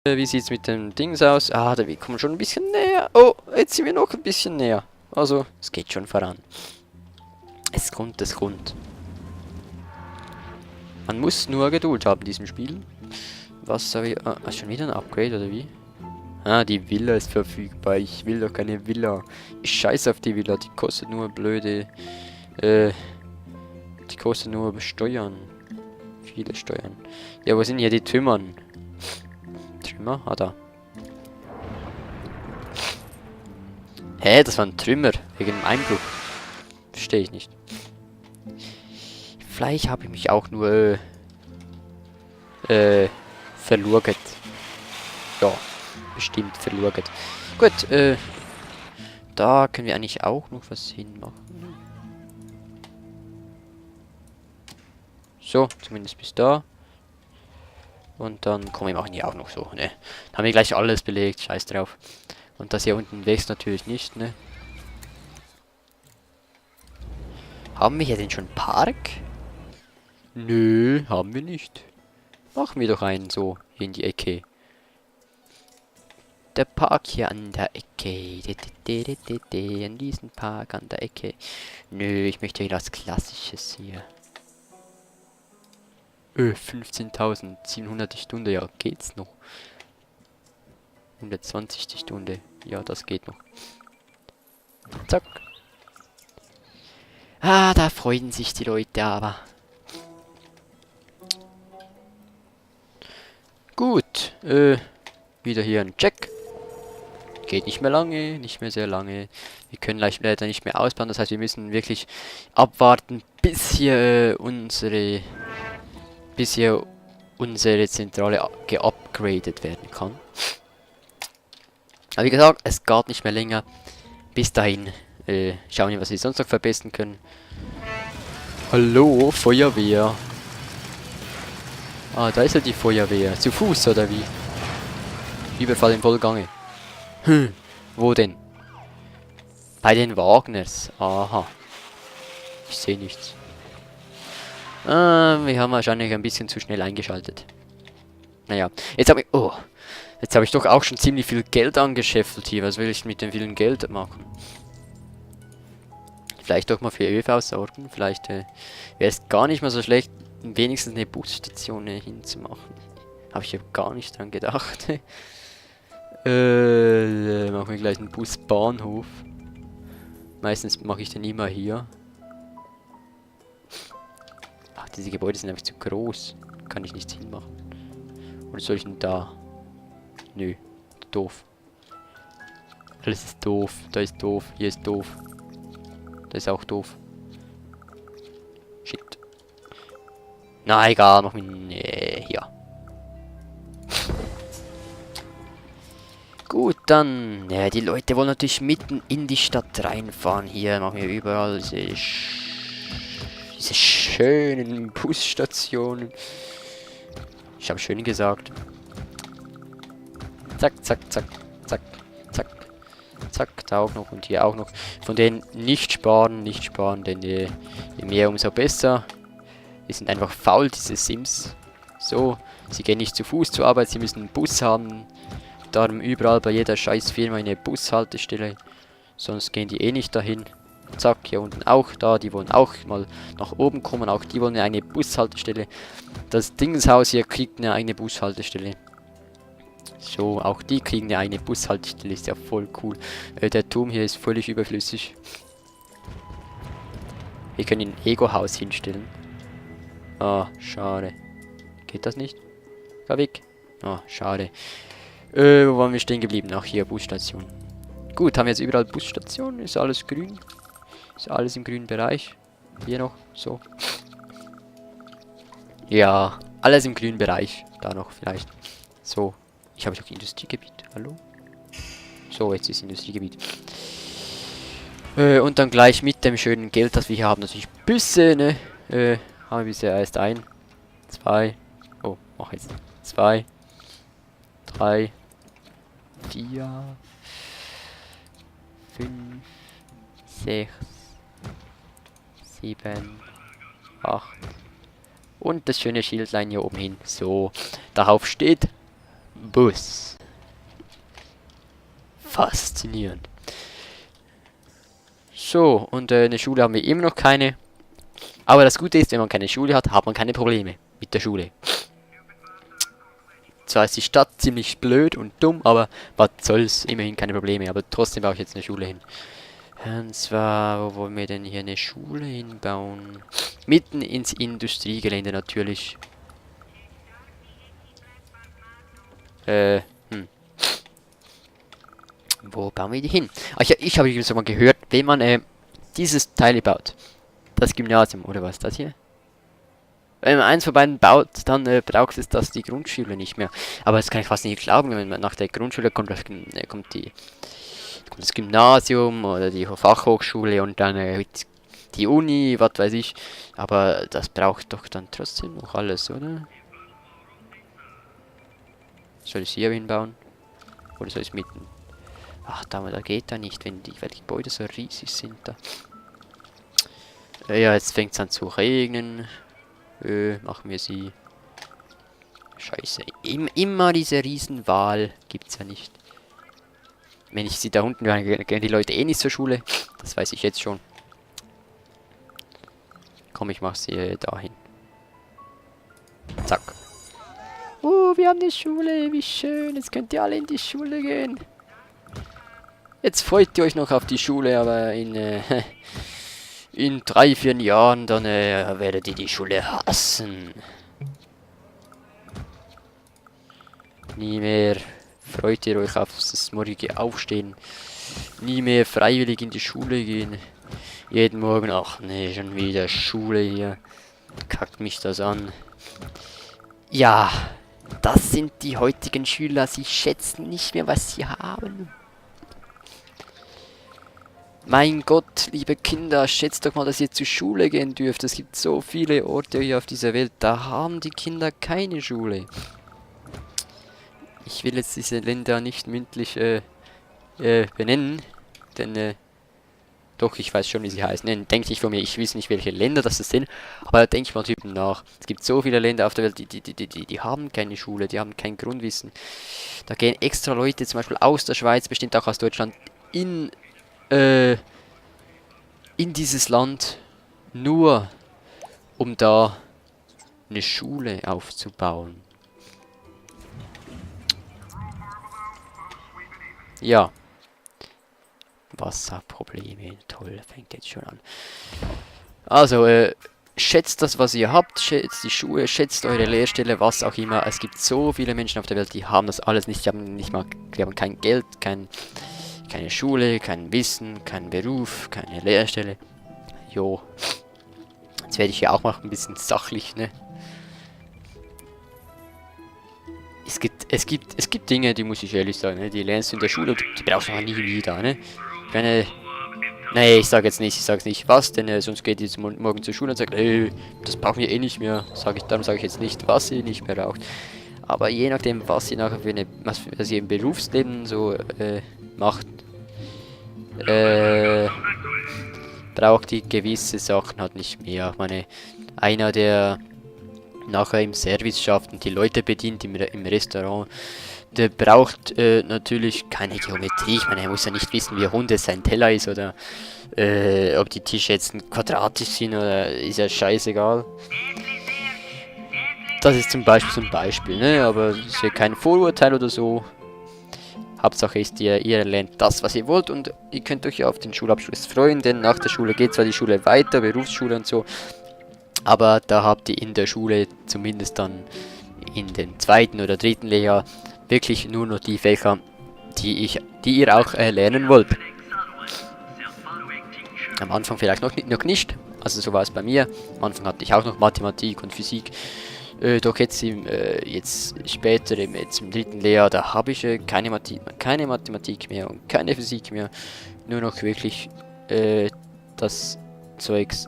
Wie sieht's mit dem Dings aus? Ah, wir kommen schon ein bisschen näher. Oh, jetzt sind wir noch ein bisschen näher. Also, es geht schon voran. Es kommt, es kommt. Man muss nur Geduld haben in diesem Spiel. Was habe ich... Ah, schon wieder ein Upgrade, oder wie? Ah, die Villa ist verfügbar. Ich will doch keine Villa. Ich scheiße auf die Villa. Die kostet nur blöde... Die kostet nur Steuern. Viele Steuern. Ja, wo sind hier die Trümmern? Trümmer? Ah, da. Hä, das waren Trümmer. Wegen dem Einbruch. Verstehe ich nicht. Vielleicht habe ich mich auch nur verlurget. Ja, bestimmt verlurget. Gut, da können wir eigentlich auch noch was hinmachen. So, zumindest bis da. Und dann kommen wir machen hier auch noch so, ne? Dann haben wir gleich alles belegt, scheiß drauf. Und das hier unten wächst natürlich nicht, ne? Haben wir hier denn schon Park? Nö, haben wir nicht. Machen wir doch einen so hier in die Ecke. Der Park hier an der Ecke. An diesen Park an der Ecke. Nö, ich möchte was Klassisches hier. 15.700 die Stunde, ja, geht's noch. 120 die Stunde, ja, das geht noch. Zack. Ah, da freuen sich die Leute aber. Gut, wieder hier ein Check. Geht nicht mehr lange, nicht mehr sehr lange. Wir können leider nicht mehr ausbauen, das heißt, wir müssen wirklich abwarten, bis hier unsere Zentrale geupgradet werden kann. Aber wie gesagt, es geht nicht mehr länger. Bis dahin schauen wir, was wir sonst noch verbessern können. Hallo, Feuerwehr. Ah, da ist ja die Feuerwehr. Zu Fuß, oder wie? Überfall im Vollgange. Wo denn? Bei den Wagners. Aha. Ich sehe nichts. Wir haben wahrscheinlich ein bisschen zu schnell eingeschaltet. Naja, jetzt habe ich... Oh. Jetzt habe ich doch auch schon ziemlich viel Geld angeschäffelt hier. Was will ich mit dem vielen Geld machen? Vielleicht doch mal für ÖV sorgen. Vielleicht wäre es gar nicht mal so schlecht, wenigstens eine Busstation hinzumachen. Habe ich ja gar nicht dran gedacht. Machen wir gleich einen Busbahnhof. Meistens mache ich den immer hier. Ach, diese Gebäude sind einfach zu groß. Kann ich nichts hinmachen. Oder soll ich denn da? Nö, doof. Alles ist doof. Da ist doof. Hier ist doof. Da ist auch doof. Shit. Na egal, mach mich. Nee, hier. Gut, dann. Ja, die Leute wollen natürlich mitten in die Stadt reinfahren. Hier machen wir überall diese schönen Busstationen. Ich habe schön gesagt. Zack, zack, zack, zack, zack, zack, da auch noch und hier auch noch. Von denen nicht sparen, denn je mehr, umso besser. Die sind einfach faul, diese Sims. So, sie gehen nicht zu Fuß zur Arbeit, sie müssen einen Bus haben. Darum überall bei jeder scheiß Firma eine Bushaltestelle. Sonst gehen die eh nicht dahin. Zack, hier unten auch, da, die wollen auch mal nach oben kommen, auch die wollen eine Bushaltestelle. Das Dingenshaus hier kriegt eine eigene Bushaltestelle. So, auch die kriegen eine eigene Bushaltestelle, ist ja voll cool. Der Turm hier ist völlig überflüssig. Wir können ein Ego-Haus hinstellen. Ah, schade. Geht das nicht? Geh weg. Ah, schade. Wo waren wir stehen geblieben? Ach, hier, Busstation. Gut, haben wir jetzt überall Busstationen. Ist alles grün. Ist alles im grünen Bereich. Hier noch, so. Ja, alles im grünen Bereich. Da noch vielleicht. So. Ich habe doch Industriegebiet. Hallo? So, jetzt ist Industriegebiet. Und dann gleich mit dem schönen Geld, das wir hier haben, natürlich Büsse, ne? Haben wir bisher erst 1, 2. Oh, mach jetzt. 2, 3, 4, 5, 6, 7, 8. Und das schöne Schildlein hier oben hin. So, darauf steht Bus. Faszinierend. So, und eine Schule haben wir immer noch keine. Aber das Gute ist, wenn man keine Schule hat, hat man keine Probleme mit der Schule. Zwar ist die Stadt ziemlich blöd und dumm, aber was soll's, immerhin keine Probleme. Aber trotzdem baue ich jetzt eine Schule hin. Und zwar, wo wollen wir denn hier eine Schule hinbauen? Mitten ins Industriegelände natürlich. Wo bauen wir die hin? Ach ja, ich habe übrigens mal gehört, wenn man dieses Teil baut, das Gymnasium oder was, das hier? Wenn man eins von beiden baut, dann braucht es das die Grundschule nicht mehr. Aber das kann ich fast nicht glauben, wenn man nach der Grundschule kommt das Gymnasium oder die Fachhochschule und dann die Uni, was weiß ich. Aber das braucht doch dann trotzdem noch alles, oder? Soll ich es hier hinbauen? Oder soll ich es mitten? Ach, da geht da nicht, weil die Gebäude so riesig sind da. Ja, jetzt fängt es an zu regnen. Machen wir sie. Scheiße. Immer diese Riesenwahl gibt's ja nicht. Wenn ich sie da unten wäre, gehen die Leute eh nicht zur Schule. Das weiß ich jetzt schon. Komm, ich mach sie dahin. Zack. Wir haben die Schule. Wie schön. Jetzt könnt ihr alle in die Schule gehen. Jetzt freut ihr euch noch auf die Schule, aber in 3, 4 Jahren, dann werdet ihr die Schule hassen. Nie mehr freut ihr euch auf das morgige Aufstehen. Nie mehr freiwillig in die Schule gehen. Jeden Morgen, ach nee, schon wieder Schule hier. Kackt mich das an. Ja, das sind die heutigen Schüler. Sie schätzen nicht mehr, was sie haben. Mein Gott, liebe Kinder, schätzt doch mal, dass ihr zur Schule gehen dürft. Es gibt so viele Orte hier auf dieser Welt, da haben die Kinder keine Schule. Ich will jetzt diese Länder nicht mündlich benennen, denn doch, ich weiß schon, wie sie heißen. Denkt nicht von mir, ich weiß nicht, welche Länder das sind, aber denkt mal Typen nach. Es gibt so viele Länder auf der Welt, die haben keine Schule, die haben kein Grundwissen. Da gehen extra Leute, zum Beispiel aus der Schweiz, bestimmt auch aus Deutschland, in dieses Land, nur um da eine Schule aufzubauen. Ja. Wasserprobleme. Toll, fängt jetzt schon an. Also, schätzt das, was ihr habt, schätzt die Schuhe, schätzt eure Lehrstelle, was auch immer. Es gibt so viele Menschen auf der Welt, die haben das alles nicht. Die haben kein Geld, keine Schule, kein Wissen, keinen Beruf, keine Lehrstelle. Jo. Jetzt werde ich ja auch mal ein bisschen sachlich, ne? Es gibt Dinge, die muss ich ehrlich sagen, ne? Die lernst du in der Schule und die brauchst du noch nie wieder, ne? Ich meine, nee, ich sag's nicht, was, denn sonst geht ihr morgen zur Schule und sagt, das brauchen wir eh nicht mehr. Darum sage ich jetzt nicht, was ihr nicht mehr braucht. Aber je nachdem, was ihr nachher was ihr im Berufsleben so macht, braucht die gewisse Sachen halt nicht mehr. Ich meine, einer, der nachher im Service schafft und die Leute bedient im Restaurant, der braucht natürlich keine Geometrie. Ich meine, er muss ja nicht wissen, wie rund sein Teller ist oder ob die Tische jetzt quadratisch sind oder ist ja scheißegal. Das ist zum Beispiel, ne? Aber es ist ja kein Vorurteil oder so. Hauptsache ist, ihr lernt das, was ihr wollt und ihr könnt euch auf den Schulabschluss freuen, denn nach der Schule geht zwar die Schule weiter, Berufsschule und so, aber da habt ihr in der Schule zumindest dann in den 2. oder 3. Lehrjahr wirklich nur noch die Fächer, die ihr auch lernen wollt. Am Anfang vielleicht noch nicht, also so war es bei mir. Am Anfang hatte ich auch noch Mathematik und Physik. Doch jetzt später im 3. Lehrjahr, da habe ich keine Mathematik mehr und keine Physik mehr. Nur noch wirklich das Zeugs,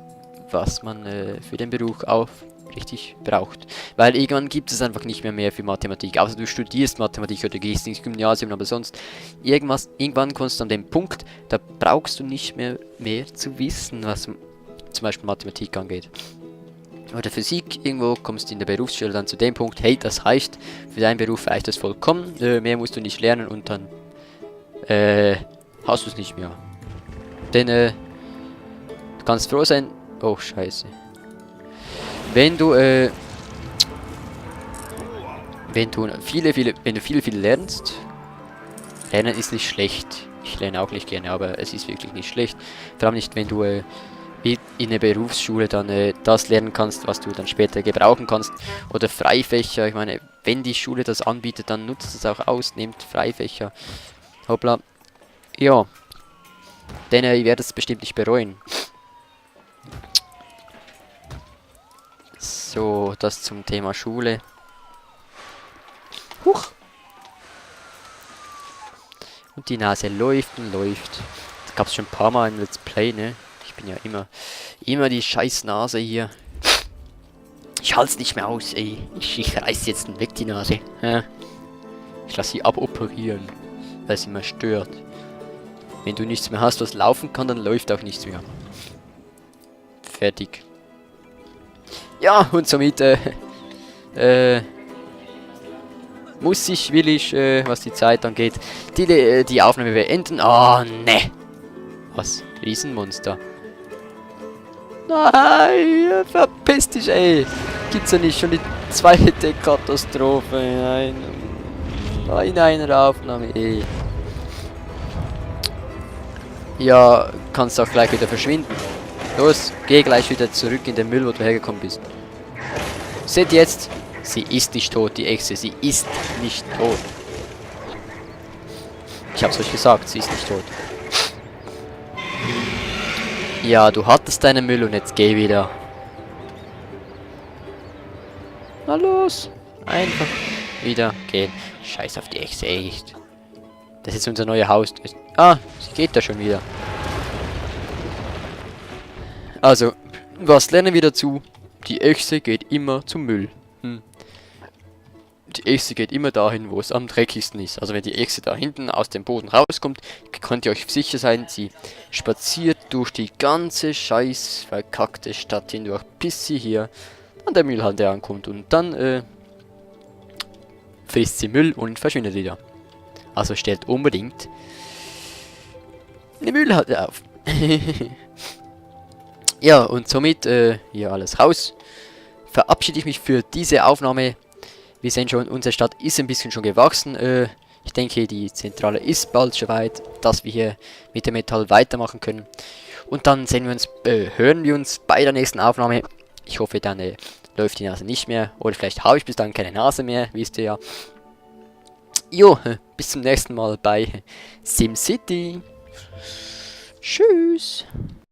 was man für den Beruf auch richtig braucht. Weil irgendwann gibt es einfach nicht mehr für Mathematik. Außer du studierst Mathematik oder gehst ins Gymnasium, aber sonst irgendwann kommst du an den Punkt, da brauchst du nicht mehr zu wissen, was zum Beispiel Mathematik angeht. oder Physik irgendwo, kommst in der Berufsschule dann zu dem Punkt, hey, das reicht, für deinen Beruf reicht das vollkommen, mehr musst du nicht lernen und dann hast du es nicht mehr. Denn du kannst froh sein, oh scheiße, wenn du viel lernst, lernen ist nicht schlecht. Ich lerne auch nicht gerne, aber es ist wirklich nicht schlecht. Vor allem nicht, wenn du wie in der Berufsschule dann das lernen kannst, was du dann später gebrauchen kannst. Oder Freifächer. Ich meine, wenn die Schule das anbietet, dann nutzt es auch aus. Nehmt Freifächer. Hoppla. Ja. Denn ihr werdet es bestimmt nicht bereuen. So, das zum Thema Schule. Huch. Und die Nase läuft und läuft. Das gab es schon ein paar Mal im Let's Play, ne? Ich bin ja immer die scheiß Nase hier. Ich halte es nicht mehr aus, ey. Ich reiß jetzt weg die Nase. Ja. Ich lasse sie aboperieren, weil sie mir stört. Wenn du nichts mehr hast, was laufen kann, dann läuft auch nichts mehr. Fertig. Ja, und somit, will ich, was die Zeit angeht, die Aufnahme beenden. Oh, ne. Was? Riesenmonster. Nein, verpiss dich, ey. Gibt's ja nicht schon die zweite Katastrophe. Nein. Nein, eine Aufnahme, ey. Ja, kannst auch gleich wieder verschwinden. Los, geh gleich wieder zurück in den Müll, wo du hergekommen bist. Seht jetzt, sie ist nicht tot, die Echse. Sie ist nicht tot. Ich hab's euch gesagt, sie ist nicht tot. Ja, du hattest deinen Müll und jetzt geh wieder. Na los. Einfach wieder gehen. Scheiß auf die Echse, echt. Das ist unser neues Haus. Ah, sie geht da schon wieder. Also, was lernen wir dazu? Die Echse geht immer zum Müll. Die Echse geht immer dahin, wo es am dreckigsten ist. Also wenn die Echse da hinten aus dem Boden rauskommt, könnt ihr euch sicher sein, sie spaziert durch die ganze scheiß verkackte Stadt hindurch, bis sie hier an der Müllhalde ankommt. Und dann frisst sie Müll und verschwindet wieder. Also stellt unbedingt eine Müllhalde auf. Ja, und somit hier alles raus. Verabschiede ich mich für diese Aufnahme. Wir sehen schon, unsere Stadt ist ein bisschen schon gewachsen. Ich denke, die Zentrale ist bald schon weit, dass wir hier mit dem Metall weitermachen können. Und dann hören wir uns bei der nächsten Aufnahme. Ich hoffe, dann läuft die Nase nicht mehr. Oder vielleicht habe ich bis dann keine Nase mehr, wisst ihr ja. Jo, bis zum nächsten Mal bei SimCity. Tschüss.